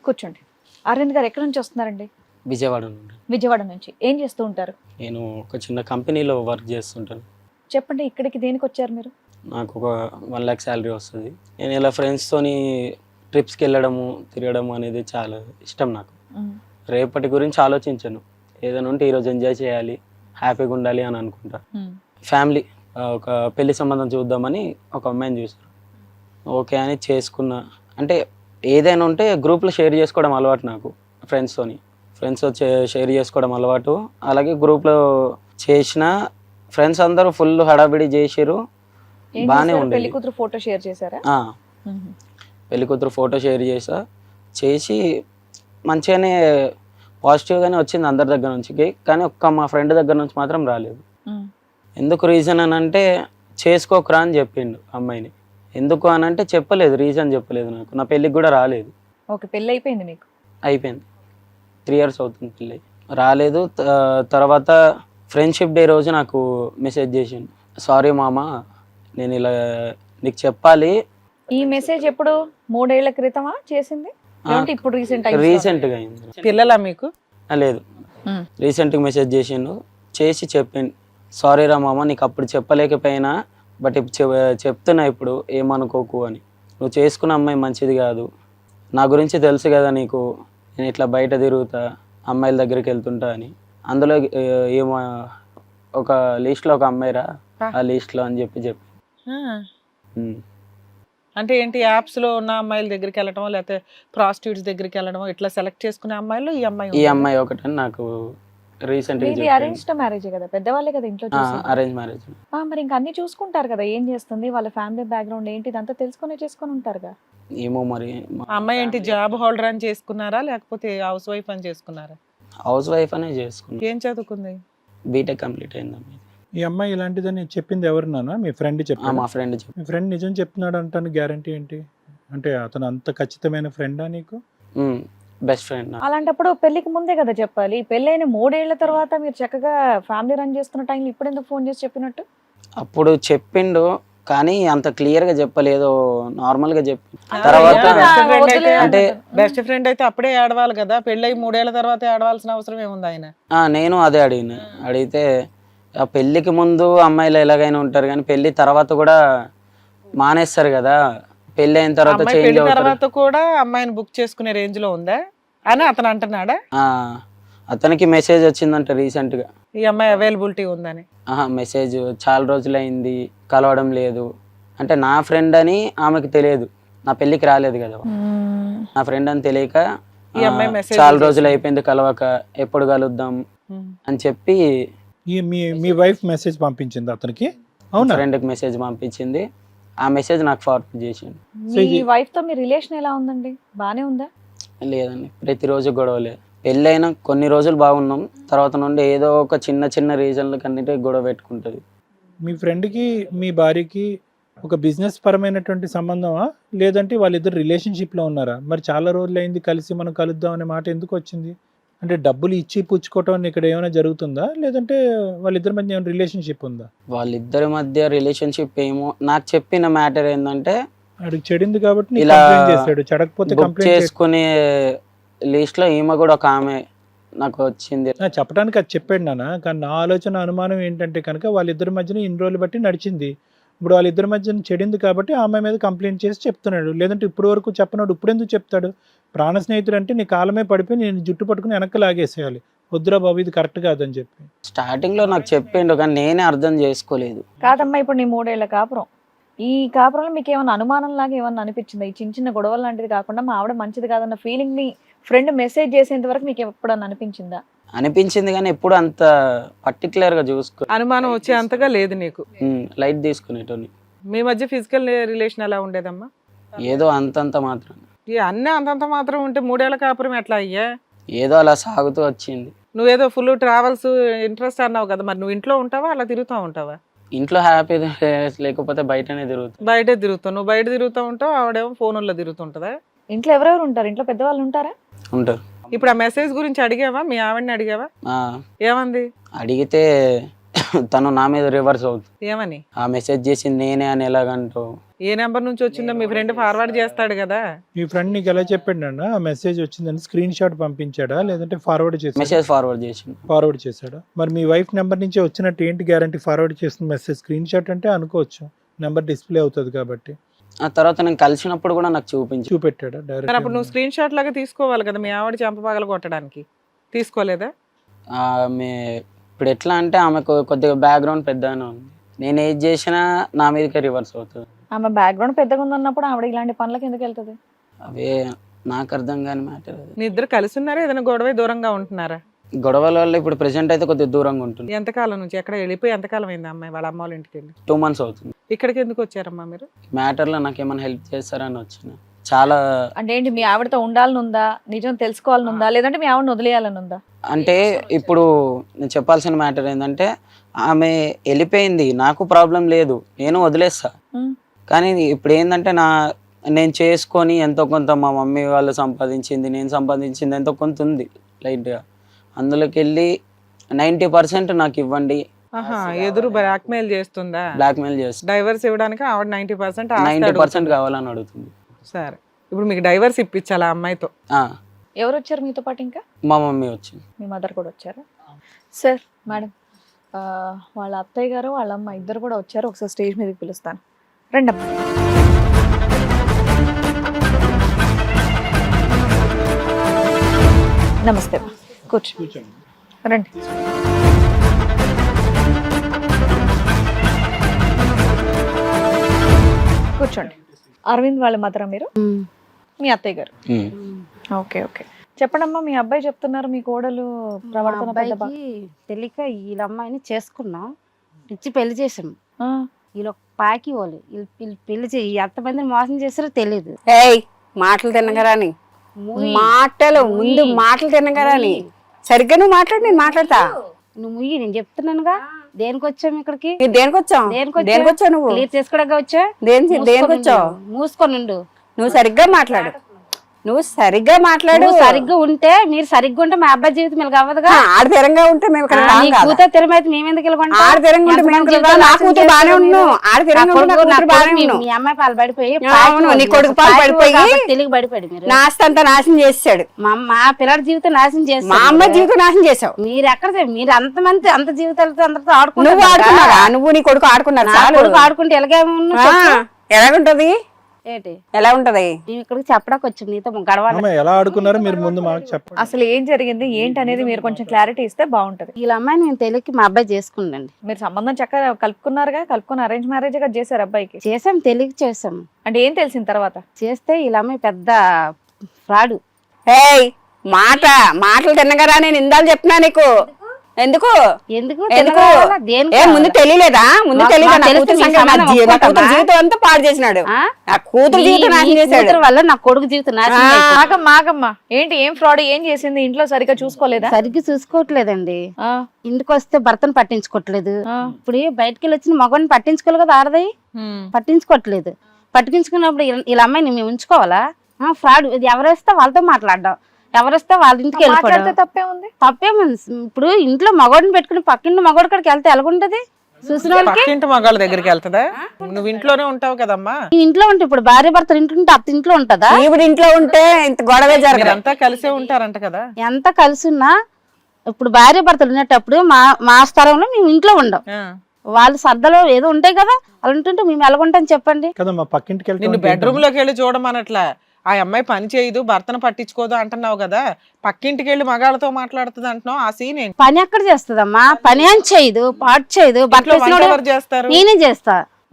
కూర్చోండి. అరవింద్ గారు ఎక్కడి నుంచి వస్తున్నారండి? విజయవాడ నుండి. విజయవాడ నుంచి. ఏం చేస్తూ ఉంటారు? నేను ఒక చిన్న కంపెనీలో వర్క్ చేస్తుంటాను. చెప్పండి, ఇక్కడికి దేనికి వచ్చారు మీరు? నాకు ఒక 1 లక్ష శాలరీ వస్తుంది. నేను ఇలా ఫ్రెండ్స్తోని ట్రిప్స్కి వెళ్ళడము తిరగడము అనేది చాలా ఇష్టం నాకు. రేపటి గురించి ఆలోచించను. ఏదైనా ఉంటే ఈరోజు ఎంజాయ్ చేయాలి, హ్యాపీగా ఉండాలి అని అనుకుంటా. ఫ్యామిలీ ఒక పెళ్లి సంబంధం చూద్దామని ఒక అమ్మాయిని చూసాను. ఓకే అని చేసుకున్నా. అంటే ఏదైనా ఉంటే గ్రూప్లో షేర్ చేసుకోవడం అలవాటు నాకు. ఫ్రెండ్స్తో షేర్ చేసుకోవడం అలవాటు. అలాగే గ్రూప్లో చేసిన ఫ్రెండ్స్ అందరూ ఫుల్ హడావిడి చేసిరు. బాగానే ఉంది. పెళ్లి కూతురు ఫోటో షేర్ చేశారా? పెళ్లి కూతురు ఫోటో షేర్ చేసి మంచిగానే పాజిటివ్గానే వచ్చింది అందరి దగ్గర నుంచి. కానీ మా ఫ్రెండ్ దగ్గర నుంచి మాత్రం రాలేదు. ఎందుకు రీజన్ అని అంటే చేసుకోకరా అని చెప్పిండు అమ్మాయిని. ఎందుకు అని అంటే చెప్పలేదు, రీజన్ చెప్పలేదు నాకు. నా పెళ్ళికి కూడా రాలేదు. ఓకే, పెళ్ళి అయిపోయింది మీకు? అయిపోయింది. 3 years అవుతుంది పెళ్ళి. రాలేదు. తర్వాత ఫ్రెండ్షిప్ డే రోజు నాకు మెసేజ్ చేసిండు. సారీ మామ, నేను ఇలా నీకు చెప్పాలి. ఈ మెసేజ్ ఎప్పుడు? 3 ఏళ్ల క్రితమా చేసింది? ఇప్పుడు రీసెంట్గా అయింది. పిల్లలా మీకు? లేదు, రీసెంట్గా మెసేజ్ చేసిండు. చేసి చెప్పిండు, సారీ రా మామ, నీకు అప్పుడు చెప్పలేకపోయినా, బట్ ఇప్పుడు చెప్తున్నా, ఇప్పుడు ఏమనుకోకు అని. నువ్వు చేసుకున్న అమ్మాయి మంచిది కాదు, నా గురించి తెలుసు కదా నీకు. నేను ఇట్లా బయట తిరుగుతా, అమ్మాయిల దగ్గరికి వెళ్తుంటా అని. అందులో ఏమో ఒక లిస్ట్లో ఒక అమ్మాయిరా ఆ లిస్ట్లో అని చెప్పి అంటే ఏంటి, యాప్స్ లో ఉన్న అమ్మాయిల దగ్గరికి వెళ్ళడం, లేకపోతే ప్రాస్టిట్యూట్స్ దగ్గరికి వెళ్ళడం, ఇట్లా సెలెక్ట్ చేసుకునే అమ్మాయిలు ఈ అమ్మాయి ఒకటని నాకు రీసెంట్ అరేంజ్డ్ మ్యారేజ్ కదా, పెద్దవాళ్ళే కదా ఇంట్లో. Arrange marriage. మరి ఇంకా అన్ని చూసుకుంటారు కదా, ఏం చేస్తుంది, వాళ్ళ ఫ్యామిలీ బ్యాక్గ్రౌండ్ ఏంటి, ఇదంతా చేసుకొని ఉంటారుగా. ఏమో మరి. అమ్మాయి ఏంటి జాబ్ హోల్డర్ అని చేసుకున్నారా, లేకపోతే హౌస్ వైఫ్ అని చేసుకున్నారా? హౌస్ వైఫ్ అనే చేసుకున్నా. ఏం చదువుకుంది? బీటెక్ కంప్లీట్ అయింది. ఈ అమ్మాయి ఇలాంటిదని చెప్పింది ఎవరు నాన్న? మీ ఫ్రెండ్ చెప్పాడు? మా ఫ్రెండ్. మీ ఫ్రెండ్ నిజం చెప్తున్నాడు అంటాను గ్యారంటీ ఏంటి? అంటే అతను అంత ఖచ్చితమైన ఫ్రెండా నీకు? Best friend. అలాంటప్పుడు పెళ్లికి ముందే కదా చెప్పాలి. పెళ్ళైన 3 ఏళ్ల తర్వాత మీరు చక్కగా ఫ్యామిలీ రన్ చేస్తున్న టైంలో ఇప్పుడు ఎందుకు ఫోన్ చేసి చెప్పినట్టు? అప్పుడు చెప్పిండు కానీ అంత క్లియర్ గా చెప్పలేదు, నార్మల్ గా చెప్పి. తర్వాత అంటే బెస్ట్ ఫ్రెండ్ అయితే అప్పుడే ఏడవాలి కదా, పెళ్ళై 3 ఏళ్ల తర్వాత ఏడవాల్సిన అవసరం ఏముంది ఆయన? నేను అదే అడిగితే ఆ పెళ్లికి ముందు అమ్మాయిలు ఎలాగైనా ఉంటారు కానీ పెళ్లి తర్వాత కూడా మానేస్తారు కదా, పెళ్లి అయిన తర్వాత చేంజ్ అవుతారు. తర్వాత కూడా అమ్మాయిని బుక్ చేసుకునే రేంజ్ లో ఉందా అని అతను అంటున్నాడా? అతనికి మెసేజ్ వచ్చిందంట రీసెంట్ గా, ఈ అమ్మాయి అవైలబిలిటీ ఉందని. మెసేజ్ చాలా రోజులైంది కలవడం లేదు అంటే. నా ఫ్రెండ్ అని ఆమెకు తెలియదు, నా పెళ్లికి రాలేదు కదా, నా ఫ్రెండ్ అని తెలియక చాలా రోజులు అయిపోయింది కలవక, ఎప్పుడు కలుద్దాం అని చెప్పి మీ వైఫ్ మెసేజ్ పంపించింది అతనికి? అవునా? ఫ్రెండ్కి మెసేజ్ పంపించింది, ఆ మెసేజ్ నాకు ఫార్వర్డ్ చేసింది. మీ వైఫ్ తో మీ రిలేషన్ ఎలా ఉందండి? బానే ఉందా? లేదండి, ప్రతిరోజు గొడవలే. పెళ్ళైనా కొన్ని రోజులు బాగున్నాం, తర్వాత నుండి ఏదో ఒక చిన్న రీజన్లకు అన్నిటి గొడవ పెట్టుకుంటుంది. మీ ఫ్రెండ్కి మీ భార్యకి ఒక బిజినెస్ పరమైనటువంటి సంబంధమా, లేదంటే వాళ్ళిద్దరు రిలేషన్షిప్లో ఉన్నారా? మరి చాలా రోజులు అయింది కలిసి, మనం కలుద్దాం అనే మాట ఎందుకు వచ్చింది? అంటే డబ్బులు ఇచ్చి పుచ్చుకోవటం ఇక్కడ ఏమైనా జరుగుతుందా, లేదంటే వాళ్ళిద్దరి మధ్య ఏమైనా రిలేషన్షిప్ ఉందా? వాళ్ళిద్దరి మధ్య రిలేషన్షిప్ ఏమో. నాకు చెప్పిన మ్యాటర్ ఏంటంటే, అడిగి చెడింది కాబట్టి ఇలా చేస్తాడు, చెడకపోతే కంప్లైంట్ చేసుకునే లిస్ట్ లో ఈమె కూడా ఒక ఆమె నాకు వచ్చింది. చెప్పడానికి అది చెప్పాడు నాన్న, కానీ నా ఆలోచన అనుమానం ఏంటంటే కనుక వాళ్ళిద్దరి మధ్యన ఇన్ని రోజులు బట్టి నడిచింది, ఇప్పుడు వాళ్ళిద్దరి మధ్యన చెడింది కాబట్టి ఆమె మీద కంప్లైంట్ చేసి చెప్తున్నాడు. లేదంటే ఇప్పుడు వరకు చెప్పనాడు, ఇప్పుడు ఎందుకు చెప్తాడు? ప్రాణ స్నేహితుడు అంటే నీ కాలమే పడిపోయి నేను జుట్టు పట్టుకుని వెనక్కి లాగేసేయాలి, వద్దురా బాబు ఇది కరెక్ట్ కాదని చెప్పి స్టార్టింగ్ లో నాకు చెప్పిండు, కానీ నేనే అర్థం చేసుకోలేదు. కాదమ్మా, ఇప్పుడు నీ 3 ఏళ్ల కాపురం, ఈ కాపురంలో మీకు ఏమైనా అనుమానం లాగా ఏమన్నా అనిపించిందా? ఈ చిన్న గొడవలు లాంటిది కాకుండా మా ఆవిడ మంచిది కాదన్న ఫీలింగ్ ని ఫ్రెండ్ మెసేజ్ చేసేంత వరకు మీకు ఎప్పుడన్నా అనిపించిందా? అనిపించింది కానీ ఎప్పుడు అంత పర్టికులర్ గా చూసుకో, అనుమానం వచ్చే అంతగా లేదు నీకు. లైట్ తీసుకునేటోని. మీ మధ్య ఫిజికల్ రిలేషన్ ఎలా ఉండేదమ్మా? ఏదో అంతంత మాత్రం. అన్నీ అంతంత మాత్రం ఉంటే 3 ఏళ్ల కాపురం ఎట్లా అయ్యా? ఏదో అలా సాగుతూ వచ్చింది. నువ్వేదో ఫుల్ ట్రావెల్స్ ఇంట్రెస్ట్ అన్నావు కదా, మరి నువ్వు ఇంట్లో ఉంటావా అలా తిరుగుతూ ఉంటావా? ఇంట్లో హ్యాపీ లేకపోతే బయటనే తిరుగుతావు. బయటే తిరుగుతావు, నువ్వు బయట తిరుగుతూ ఉంటావు, ఆవిడేమో ఫోన్లో తిరుగుతుంటదా? ఇంట్లో ఎవరెవరు ఉంటారు? ఇంట్లో పెద్దవాళ్ళు ఉంటారా? ఉంటారు. ఇప్పుడు ఆ మెసేజ్ గురించి అడిగావా? మీ ఆవిడని అడిగావా? ఏమంది? అడిగితే తను నా మీద రివర్స్ అవుతుంది. ఏమని? ఆ మెసేజ్ చేసింది నేనే అని ఎలాగంటావు, ఏ నెంబర్ నుంచి వచ్చిందో మీ ఫ్రెండ్ ఫార్వర్డ్ చేస్తాడు కదా. మీ ఫ్రెండ్ నీకు ఎలా చెప్పాడు నాన్న ఆ మెసేజ్ వచ్చిందని? స్క్రీన్ షాట్ పంపించాడా లేదంటే ఫార్వర్డ్ చేసాడా? మెసేజ్ ఫార్వర్డ్ చేసిండు. ఫార్వర్డ్ చేశాడా? మరి మీ వైఫ్ నెంబర్ నుంచే వచ్చినట్టు ఏంటి గ్యారంటీ? ఫార్వర్డ్ చేసిన మెసేజ్ స్క్రీన్ షాట్ అంటే అనుకోవచ్చు, నెంబర్ డిస్ప్లే అవుతుంది కాబట్టి. ఆ తర్వాత నేను కలిసినప్పుడు కూడా నాకు చూపెట్టాడా మరి అప్పుడు నువ్వు డైరెక్ట్? స్క్రీన్ షాట్ లాగా తీసుకోవాలి కదా మీ ఆవిడ చెంప పగల కొట్టడానికి. తీసుకోలేదా? ఆమె ఇప్పుడు ఎట్లా అంటే ఆమెకు కొద్దిగా బ్యాక్గ్రౌండ్ పెద్దగానే ఉంది. నేను ఏది చేసినా నా మీదకే రివర్స్ అవుతుంది. ఆమె బ్యాక్గ్రౌండ్ పెద్దగా ఉందన్నప్పుడు ఆవిడ ఇలాంటి పనులకు ఎందుకు వెళ్తుంది? అవే నాకు అర్థం కాని మ్యాటర్. మీ ఇద్దరు కలిసి ఉన్నారా, ఏదైనా గొడవ దూరంగా ఉంటున్నారా? గొడవల వల్ల ఇప్పుడు ప్రెసెంట్ అయితే కొద్దిగా దూరంగా ఉంటుంది. ఎంతకాలం నుంచి ఎక్కడ వెళ్ళిపోయి ఎంతకాలం అయింది అమ్మాయి వాళ్ళ అమ్మ వాళ్ళ ఇంటికి వెళ్ళి? 2 months అవుతుంది. ఇక్కడికి ఎందుకు వచ్చారమ్మా మీరు? మ్యాటర్లో నాకు ఏమైనా హెల్ప్ చేస్తారని వచ్చిన. చాలా అంటే ఏంటి, మీ ఆవిడతో ఉండాలని ఉందా, నిజం తెలుసుకోవాలని ఉందా, లేదంటే మీ ఆవిడని వదిలేయాలని ఉందా? అంటే ఇప్పుడు నేను చెప్పాల్సిన మ్యాటర్ ఏంటంటే ఆమె వెళ్ళిపోయింది, నాకు ప్రాబ్లం లేదు, నేను వదిలేస్తా. ఉమ్. కానీ ఇప్పుడు ఏంటంటే నేను చేసుకొని ఎంతో కొంత మా మమ్మీ వాళ్ళు సంపాదించింది, నేను సంపాదించింది ఎంతో కొంత ఉంది లైట్గా, అందులోకి వెళ్ళి 90% నాకు ఇవ్వండి. ఆహా, ఎదురు బ్లాక్మెయిల్ చేస్తుందా? బ్లాక్మెయిల్ చేస్తా. డైవర్స్ ఇవ్వడానికి ఆవిడ 90% 90% కావాలని అడుగుతుంది. సరే, ఇప్పుడు మీకు డైవర్స్ ఇప్పించాలి ఆ అమ్మాయితో. ఆ, ఎవరు వచ్చారు మీతో పాటు? ఇంకా మా మమ్మీ వచ్చింది. మీ మదర్ కూడా వచ్చారా? సార్, మేడం, వాళ్ళ అత్తయ్య గారు వాళ్ళ అమ్మ ఇద్దరు కూడా వచ్చారు. ఒకసారి స్టేజ్ మీదకి పిలుస్తాను, రండి అమ్మ. నమస్తే అమ్మ. కూర్చో, రండి. కూర్చోండి. అరవింద్ వాళ్ళ మదరా మీరు? మీ అత్తయ్య గారు. ఓకే ఓకే, చెప్పండమ్మా. మీ అబ్బాయి చెప్తున్నారు మీ కోడలు ప్రవర్తన పెద్ద బా- తెలియక వీళ్ళ అమ్మాయిని చేసుకున్నాం, ఇచ్చి పెళ్లి చేసాం. ఆ, వీళ్ళు ఒక పాకి వాళ్ళు వీళ్ళు పెళ్లి చేయి ఎంతమందిని మోసం చేస్తారో తెలియదు. ఏయ్ మాటలు తినగరాని మాటలు ముందు మాటలు తినగరాని సరిగ్గా నువ్వు మాట్లాడు, నేను మాట్లాడతా. నువ్వు ముయ్యి, నేను చెప్తున్నానుగా. దేనికి వచ్చాం ఇక్కడికి? మీరు దేనికి వచ్చావు? దేనికి వచ్చావు నువ్వు? క్లియర్ చేసుకోవడానికి వచ్చా. దేనికి వచ్చావు? మూసుకోనుండు. నువ్వు సరిగ్గా మాట్లాడు, నువ్వు సరిగ్గా మాట్లాడు. నువ్వు సరిగ్గా ఉంటే, మీరు సరిగ్గా ఉంటే మా అబ్బాయి జీవితం ఇలా అవ్వదుగా. ఆడతీరంగా ఉంటే మేము ఇక్కడ రాం కాదా? కూతురు తెరమైతే మేము ఎందుకు వెళ్ళకుండా? ఆడతీరంగా ఉంటే మేము ఇక్కడ రాం. నా కూతురు బానే ఉన్నావు. ఆడతీరంగా ఉంటే నా కూతురు బానే ఉన్నావు. మీ అమ్మాయి పాలు పడిపోయి, అవును, నీ కొడుకు పాలు పడిపోయి తెలుగు పడిపోయాడు. మీరు నా ఆస్తి అంతా నాశనం చేసాడు. మా పిల్లడి జీవితం నాశనం చేస్తాడు. మా అమ్మ జీవితం నాశనం చేసావు. మీరు ఎక్కడ, మీరు అంతమంది అంత జీవితాలతో అందరితో నువ్వు ఆడుకుంటున్నారు. ఆడుకున్నారా? నువ్వు నీ కొడుకు ఆడుకున్నారు. నా కొడుకు ఆడుకుంటే ఎలాగేమన్నా ఎలాగుంటది? ఏంటి ఎలా ఉంటది? మేము ఇక్కడికి చెప్పడానికి వచ్చాం, నీతో గడవాలి. అమ్మ, ఎలా ఆడుకున్నారో మీరు ముందు మాకు చెప్పండి. అసలు ఏం జరిగింది ఏంటి అనేది మీరు కొంచెం క్లారిటీ ఇస్తే బాగుంటది. వీళ్ళ అమ్మాయిని మేము తెలియక మా అబ్బాయి చేసుకుండండి. మీరు సంబంధం చక్కగా కలుపుకున్నారుగా, కలుపుకుని అరేంజ్ మ్యారేజ్ గా చేశారు అబ్బాయికి. చేసాం, తెలియక చేసాం. అంటే ఏం తెలిసిన తర్వాత? చేస్తే వీళ్ళ అమ్మాయి పెద్ద ఫ్రాడు. ఏయ్ మాటలు తిన్నగరా? నేను ఇందాలు చెప్తున్నా నీకు. ఎందుకు ఎందుకు ఎందుకు? తెలియవాలా? దేనికి ఏ ముందు తెలియలేదా? ముందు మాకు తెలియదా? నా తెలుసు, కూతురు మీ సంగతి, నా సంబంధం నా కూతురు ఒప్పుకుంటామా? జీవితం అంతా పాడు చేసినాడు. ఆ? నా కూతురు జీవితం నాశనం మీ చేశాడు. కూతురు వల్ల నా కొడుకు జీవితం నాశనం అయిపోయింది. మాకమ్మా ఏంటి, ఏం ఫ్రాడ్ ఏం చేసింది? ఇంట్లో సరిగ్గా చూసుకోలేదా? సరిగ్గా చూసుకోవట్లేదండి. ఆ, ఇంటికి వస్తే భర్తను పట్టించుకోవట్లేదు. ఆ. ఇప్పుడు బయటకి వెళ్ళి వచ్చిన మగవాడిని పట్టించుకోవాలి కదా, ఆడది పట్టించుకోవట్లేదు. పట్టించుకున్నప్పుడు వీళ్ళ అమ్మాయిని మేము ఉంచుకోవాలా? ఫ్రాడ్. ఇది ఎవరేస్తే వాళ్ళతో మాట్లాడడం, ఎవరేస్తే వాళ్ళ ఇంటికి మాట్లాడితే వెళ్ళిపోవడం. తప్పే ఉంది. తప్పేముంది? ఇప్పుడు ఇంట్లో మగవాడిని పెట్టుకుని పక్కింటి మగవాడి కాడికి వెళ్తే ఎలాగుంటది? చూసిన వాళ్ళకి పక్కింటి మగాళ్ళ దగ్గరికి వెళ్తుందా? నువ్వు ఇంట్లోనే ఉంటావు కదమ్మా. ఈ ఇంట్లో ఉంటే, ఇప్పుడు భార్య భర్తలు ఇంట్లో ఉంటే అత్త ఇంట్లో ఉంటదా? ఈవిడ ఇంట్లో ఉంటే ఇంత గొడవే జరగదు. మీరంతా కలిసే ఉంటారంట కదా. ఎంత కలిసి ఉన్నా ఇప్పుడు భార్య భర్తలు ఉండేటప్పుడు మా స్థలంలో మేము ఇంట్లో ఉండం. ఆ. వాళ్ళ సర్దలో ఏదో ఉంటాయి కదా, అలా ఉంటుంటే మేము ఎలాగుంటాం చెప్పండి? కదమ్మా, పక్కింటికి నిన్ను వెళ్తే బెడ్రూమ్ లోకి వెళ్ళి చూడమనట్లా. ఆ అమ్మాయి పని చేయదు, భర్తను పట్టించుకోదు అంటున్నావు కదా. పక్కింటికి వెళ్ళి మగాళ్ళతో మాట్లాడుతుంది అంటున్నావు. ఆ సీన్ ఏంటి? పని ఎక్కడ చేస్తుందమ్మా? పని అని చేయదు, పాటు చేయదు. ఇంట్లో వంట ఎవరు చేస్తారు? నేనే చేస్తా.